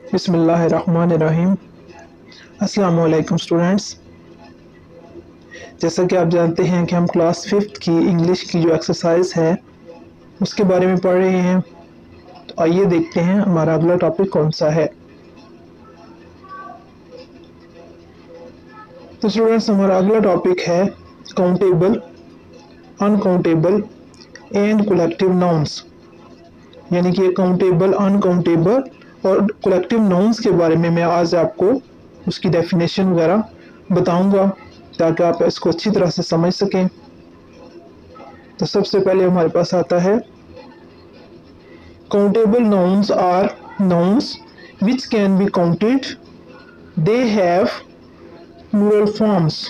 बिस्मिल्लाहिर्रहमानिर्रहीम। अस्सलाम वालेकुम स्टूडेंट्स। जैसा कि आप जानते हैं कि हम क्लास 5th की इंग्लिश की जो एक्सरसाइज है उसके बारे में पढ़ रहे हैं। तो आइए देखते हैं हमारा अगला टॉपिक कौन सा है। तो स्टूडेंट्स, हमारा अगला टॉपिक है countable, uncountable and collective nouns, यानी कि काउंटेबल, अनकाउंटेबल और कलेक्टिव नाउन्स के बारे में मैं आज आपको उसकी डेफिनेशन वगैरह बताऊंगा ताकि आप इसको अच्छी तरह से समझ सकें। तो सबसे पहले हमारे पास आता है countable nouns are nouns which can be counted, they have plural forms.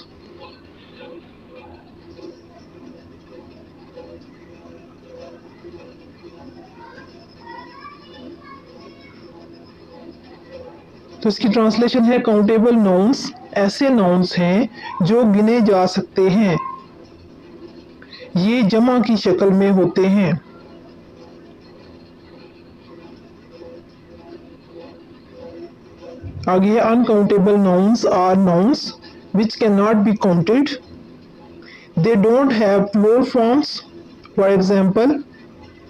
तो इसकी ट्रांसलेशन है काउंटेबल नाउन्स ऐसे नाउन्स हैं जो गिने जा सकते हैं, ये जमा की शक्ल में होते हैं। आगे है uncountable nouns are nouns which can not be counted, they don't have plural forms, for example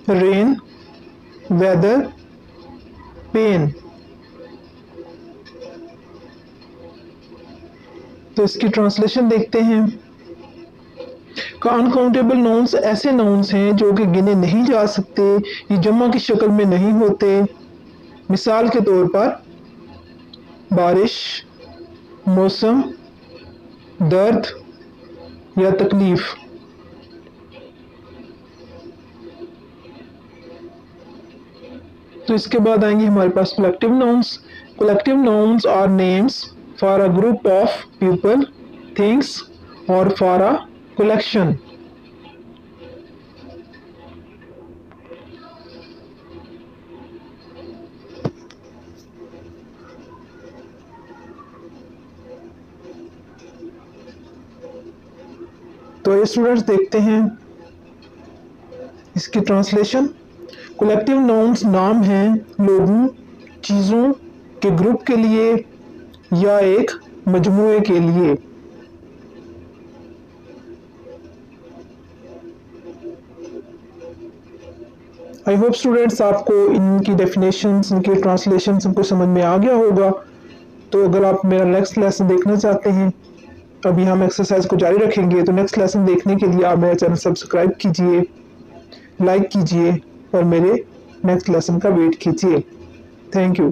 rain, weather, pen. तो इसकी ट्रांसलेशन देखते हैं। अनकाउंटेबल नाउन्स ऐसे नाउन्स हैं जो कि गिने नहीं जा सकते, ये जमा की शक्ल में नहीं होते। मिसाल के तौर पर बारिश, मौसम, दर्द या तकलीफ। तो इसके बाद आएंगे हमारे पास collective nouns. Collective nouns are names for a group of people, things और फॉर अ collection। तो ये स्टूडेंट्स देखते हैं इसकी ट्रांसलेशन। कलेक्टिव नाउन्स नाम हैं लोगों, चीज़ों के ग्रुप के लिए या एक मजमूए के लिए। आई होप स्टूडेंट्स आपको इनकी डेफिनेशंस, इनकी ट्रांसलेशंस इनको समझ में आ गया होगा। तो अगर आप मेरा नेक्स्ट लेसन देखना चाहते हैं, अभी हम एक्सरसाइज को जारी रखेंगे, तो नेक्स्ट लेसन देखने के लिए आप मेरा चैनल सब्सक्राइब कीजिए, लाइक कीजिए और मेरे नेक्स्ट लेसन का वेट कीजिए। Thank you.